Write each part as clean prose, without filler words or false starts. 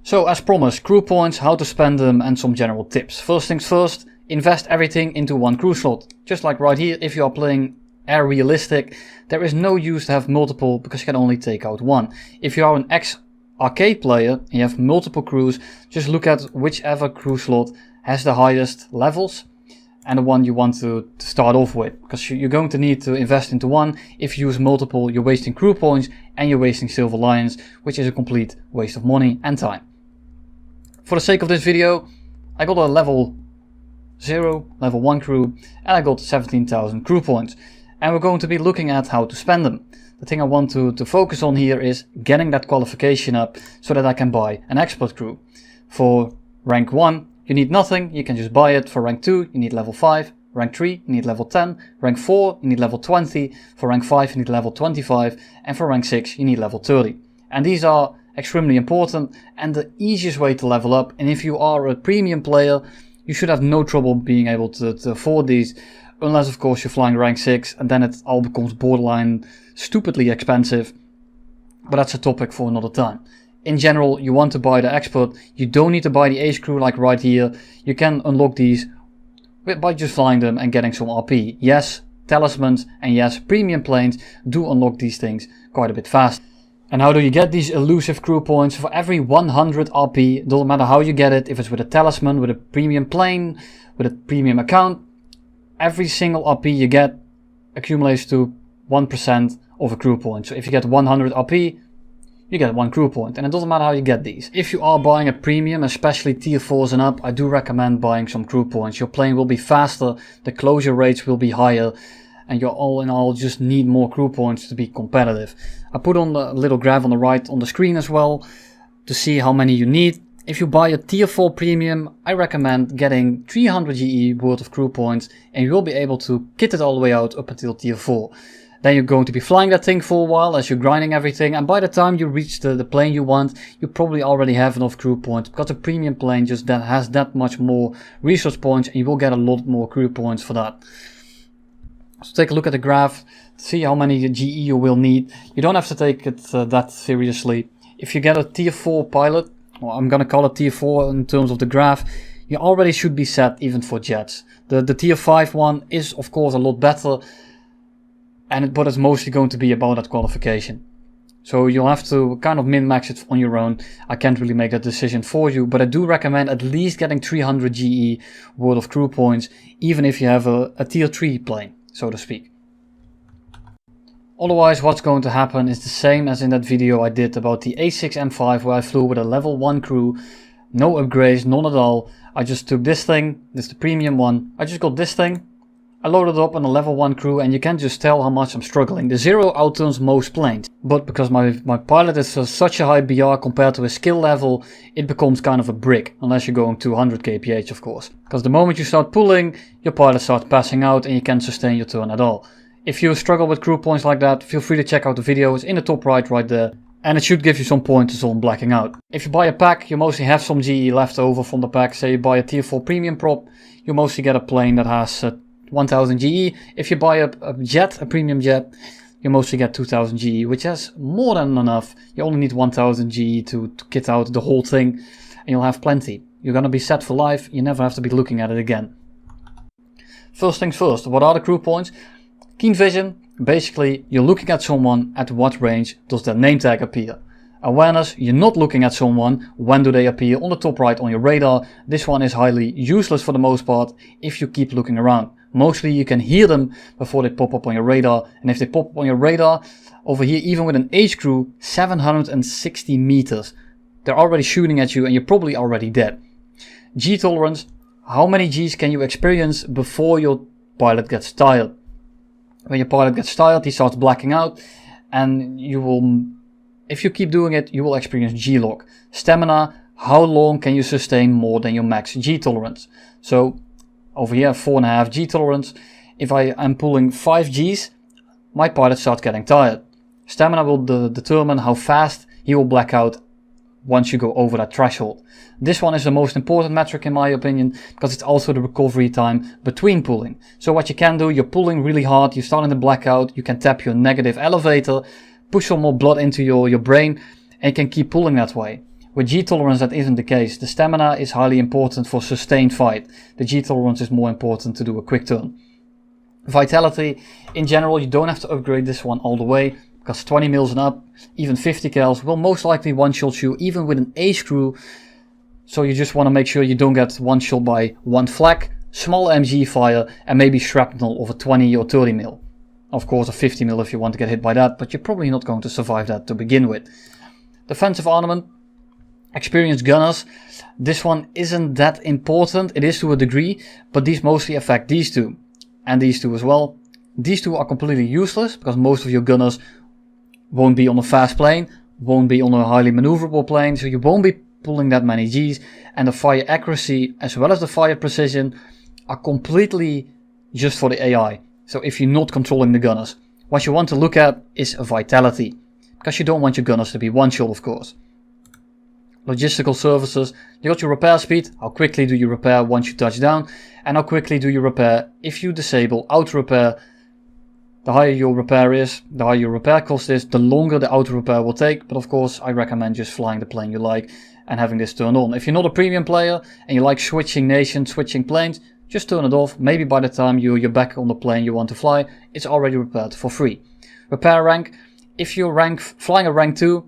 So as promised, crew points, how to spend them and some general tips. First things first, invest everything into one crew slot. Just like right here, if you are playing Air Realistic, there is no use to have multiple because you can only take out one. If you are an ex-arcade player and you have multiple crews, just look at whichever crew slot has the highest levels and the one you want to start off with, because you're going to need to invest into one. If you use multiple, you're wasting crew points and you're wasting Silver Lions, which is a complete waste of money and time. For the sake of this video, I got a level 0, level 1 crew, and I got 17,000 crew points. And we're going to be looking at how to spend them. The thing I want to focus on here is getting that qualification up so that I can buy an expert crew. For rank 1, you need nothing, you can just buy it. For rank 2, you need level 5. Rank 3, you need level 10. Rank 4, you need level 20. For rank 5, you need level 25. And for rank 6, you need level 30. And these are extremely important and the easiest way to level up. And if you are a premium player, you should have no trouble being able to afford these, unless of course you're flying rank 6 and then it all becomes borderline stupidly expensive. But that's a topic for another time. In general, you want to buy the expert. You don't need to buy the ace crew like right here. You can unlock these by just flying them and getting some RP. Yes, talismans and yes, premium planes do unlock these things quite a bit fast. And how do you get these elusive crew points? For every 100 RP, doesn't matter how you get it, if it's with a talisman, with a premium plane, with a premium account, every single RP you get accumulates to 1% of a crew point. So if you get 100 RP, you get 1 crew point, and it doesn't matter how you get these. If you are buying a premium, especially tier 4s and up, I do recommend buying some crew points. Your plane will be faster, the closure rates will be higher, and you all in all just need more crew points to be competitive. I put on the little graph on the right on the screen as well to see how many you need. If you buy a tier 4 premium, I recommend getting 300 GE worth of crew points and you will be able to kit it all the way out up until tier 4. Then you're going to be flying that thing for a while as you're grinding everything, and by the time you reach the plane you want, you probably already have enough crew points, because a premium plane just has that much more resource points and you will get a lot more crew points for that. So take a look at the graph, see how many GE you will need. You don't have to take it that seriously. If you get a tier 4 pilot, well, I'm gonna call it tier 4 in terms of the graph, you already should be set even for jets. The tier 5 one is of course a lot better, but it's mostly going to be about that qualification. So you'll have to kind of min-max it on your own. I can't really make that decision for you, but I do recommend at least getting 300 GE worth of crew points, even if you have a tier 3 plane, so to speak. Otherwise, what's going to happen is the same as in that video I did about the A6M5, where I flew with a level 1 crew, no upgrades, none at all. I just took this thing, this is the premium one, I just got this thing, I loaded up on a level 1 crew, and you can just tell how much I'm struggling. The 0 outturns most planes, but because my pilot is such a high BR compared to his skill level, it becomes kind of a brick, unless you're going to 100 kph of course. Because the moment you start pulling, your pilot starts passing out and you can't sustain your turn at all. If you struggle with crew points like that, feel free to check out the video, it's in the top right there. And it should give you some pointers on blacking out. If you buy a pack, you mostly have some GE left over from the pack. Say you buy a tier 4 premium prop, you mostly get a plane that has 1000 GE. If you buy a premium jet, you mostly get 2000 GE, which is more than enough. You only need 1000 GE to kit out the whole thing, and you'll have plenty. You're gonna be set for life, you never have to be looking at it again. First things first, what are the crew points? Keen vision, basically you're looking at someone, at what range does their name tag appear. Awareness, you're not looking at someone, when do they appear on the top right on your radar. This one is highly useless for the most part if you keep looking around. Mostly you can hear them before they pop up on your radar, and if they pop up on your radar, over here even with an H crew, 760 meters. They're already shooting at you and you're probably already dead. G tolerance, how many Gs can you experience before your pilot gets tired? When your pilot gets tired, he starts blacking out, and if you keep doing it, you will experience G-lock. Stamina, how long can you sustain more than your max G tolerance? So over here, 4.5 G tolerance. If I am pulling 5 Gs, my pilot starts getting tired. Stamina will determine how fast he will black out once you go over that threshold. This one is the most important metric in my opinion, because it's also the recovery time between pulling. So what you can do, you're pulling really hard, you're starting to black out, you can tap your negative elevator, push some more blood into your brain, and you can keep pulling that way. With G tolerance that isn't the case. The stamina is highly important for sustained fight. The G tolerance is more important to do a quick turn. Vitality, in general you don't have to upgrade this one all the way, because 20 mils and up, even 50 cals will most likely one-shot you even with an A screw. So you just want to make sure you don't get one-shot by one flak, small MG fire and maybe shrapnel of a 20 or 30 mil. Of course a 50 mil if you want to get hit by that, but you're probably not going to survive that to begin with. Defensive armament, experienced gunners. This one isn't that important, it is to a degree, but these mostly affect these two. And these two as well. These two are completely useless, because most of your gunners won't be on a fast plane, won't be on a highly maneuverable plane, so you won't be pulling that many Gs, and the fire accuracy as well as the fire precision are completely just for the AI. So if you're not controlling the gunners, what you want to look at is vitality, because you don't want your gunners to be one-shot, of course. Logistical services, you got your repair speed, how quickly do you repair once you touch down, and how quickly do you repair if you disable auto repair. The higher your repair is, the higher your repair cost is, the longer the auto repair will take, but of course I recommend just flying the plane you like and having this turned on. If you're not a premium player and you like switching nations, switching planes, just turn it off. Maybe by the time you're back on the plane you want to fly, it's already repaired for free. Repair rank, if you're flying a rank 2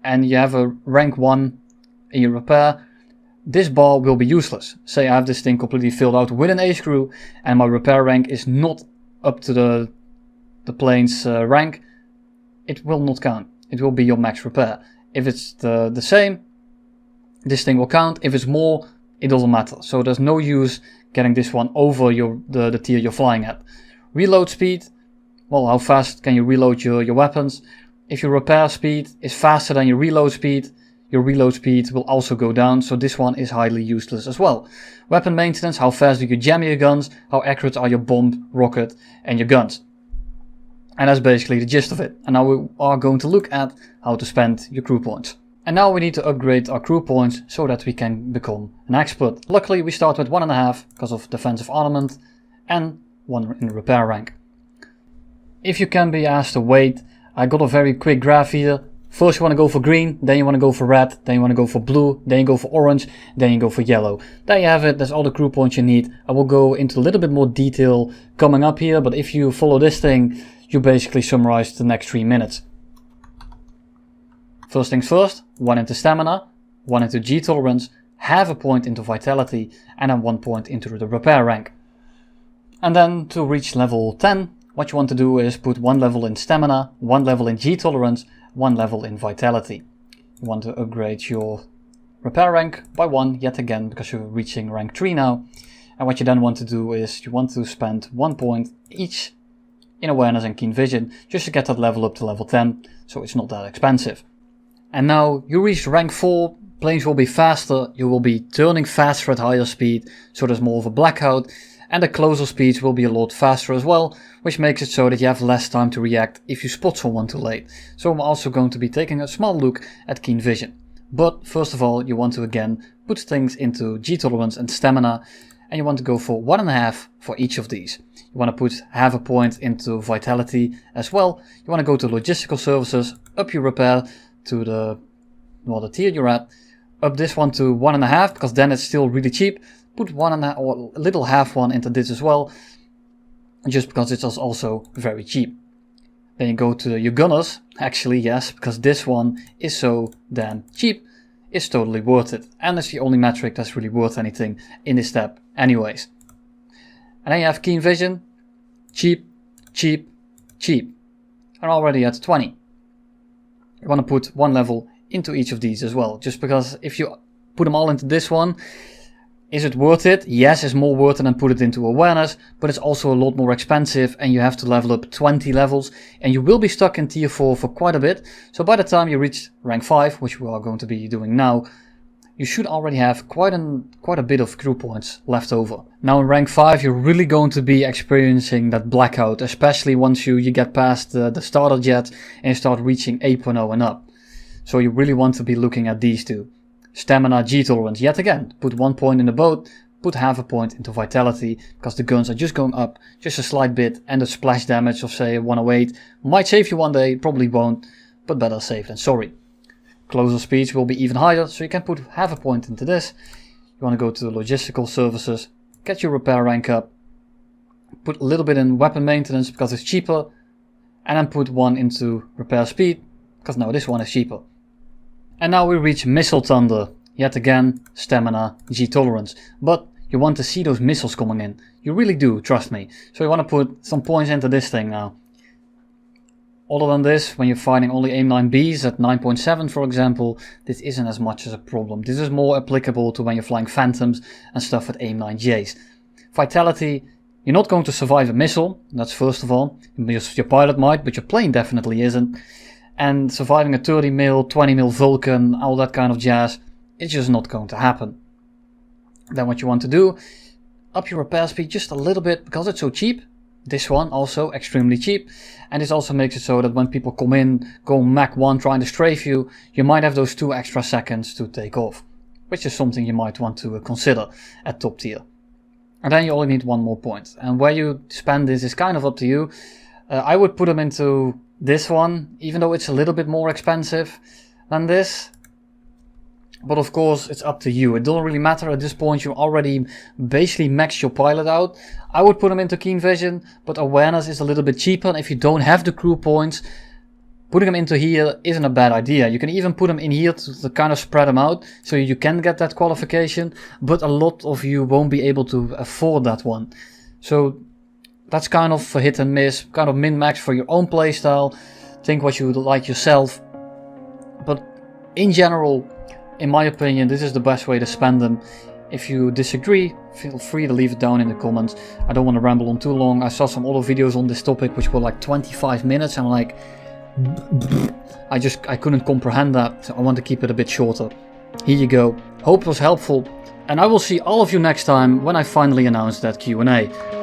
and you have a rank 1 in your repair, this bar will be useless. Say I have this thing completely filled out with an A screw and my repair rank is not up to the plane's rank, it will not count. It will be your max repair. If it's the same, this thing will count. If it's more, it doesn't matter. So there's no use getting this one over the tier you're flying at. Reload speed, well, how fast can you reload your weapons? If your repair speed is faster than your reload speed will also go down, so this one is highly useless as well. Weapon maintenance, how fast do you jam your guns, how accurate are your bomb, rocket and your guns. And that's basically the gist of it. And now we are going to look at how to spend your crew points. And now we need to upgrade our crew points so that we can become an expert. Luckily we start with 1.5 because of defensive armament and 1 in repair rank. If you can be asked to wait, I got a very quick graph here. First you want to go for green, then you want to go for red, then you want to go for blue, then you go for orange, then you go for yellow. There you have it, that's all the crew points you need. I will go into a little bit more detail coming up here, but if you follow this thing, you basically summarize the next 3 minutes. First things first, 1 into stamina, 1 into G tolerance, half a point into vitality, and then 1 point into the repair rank. And then to reach level 10, what you want to do is put 1 level in stamina, 1 level in G tolerance, 1 level in vitality. You want to upgrade your repair rank by 1 yet again because you're reaching rank 3 now. And what you then want to do is you want to spend 1 point each in awareness and keen vision just to get that level up to level 10, so it's not that expensive. And now you reach rank 4, planes will be faster, you will be turning faster at higher speed, so there's more of a blackout, and the closer speeds will be a lot faster as well, which makes it so that you have less time to react if you spot someone too late. So I'm also going to be taking a small look at keen vision. But first of all, you want to again put things into G tolerance and stamina, and you want to go for 1.5 for each of these. You want to put half a point into vitality as well. You want to go to logistical services, up your repair to the tier you're at, up this one to 1.5 because then it's still really cheap. Put 1.5 or a little half one into this as well, just because it's also very cheap. Then you go to your gunners, actually yes, because this one is so damn cheap, it's totally worth it. And it's the only metric that's really worth anything in this step anyways. And then you have keen vision, cheap, cheap, cheap. And already at 20. You want to put 1 level into each of these as well, just because if you put them all into this one, is it worth it? Yes, it's more worth it than put it into awareness, but it's also a lot more expensive and you have to level up 20 levels and you will be stuck in tier 4 for quite a bit. So by the time you reach rank 5, which we are going to be doing now, you should already have quite a bit of crew points left over. Now in rank 5 you're really going to be experiencing that blackout, especially once you get past the starter jet and you start reaching 8.0 and up. So you really want to be looking at these two. Stamina, G tolerance, yet again, put 1 point in the boat, put half a point into vitality, because the guns are just going up just a slight bit, and the splash damage of say 108 might save you one day, probably won't, but better safe than sorry. closer speeds will be even higher, so you can put half a point into this. You want to go to the logistical services, get your repair rank up, put a little bit in weapon maintenance because it's cheaper, and then put 1 into repair speed, because now this one is cheaper. And now we reach Missile Thunder. Yet again, stamina, G tolerance. But you want to see those missiles coming in. You really do, trust me. So you want to put some points into this thing now. Other than this, when you're fighting only AIM-9Bs at 9.7 for example, this isn't as much as a problem. This is more applicable to when you're flying Phantoms and stuff at AIM-9Js. Vitality, you're not going to survive a missile, that's first of all. Your pilot might, but your plane definitely isn't. And surviving a 30 mil, 20 mil Vulcan, all that kind of jazz, it's just not going to happen. Then what you want to do, up your repair speed just a little bit because it's so cheap. This one also extremely cheap, and this also makes it so that when people come in, go Mach 1 trying to strafe you, you might have those 2 extra seconds to take off, which is something you might want to consider at top tier. And then you only need 1 more point, and where you spend this is kind of up to you. I would put them into this one, even though it's a little bit more expensive than this. But of course, it's up to you. It doesn't really matter at this point. You already basically maxed your pilot out. I would put them into Keen Vision, but awareness is a little bit cheaper. And if you don't have the crew points, putting them into here isn't a bad idea. You can even put them in here to kind of spread them out, so you can get that qualification. But a lot of you won't be able to afford that one. So that's kind of a hit and miss, kind of min-max for your own playstyle. Think what you would like yourself. But in general, in my opinion, this is the best way to spend them. If you disagree, feel free to leave it down in the comments. I don't want to ramble on too long. I saw some other videos on this topic which were like 25 minutes. I'm like, I couldn't comprehend that. So I want to keep it a bit shorter. Here you go. Hope it was helpful. And I will see all of you next time when I finally announce that Q&A.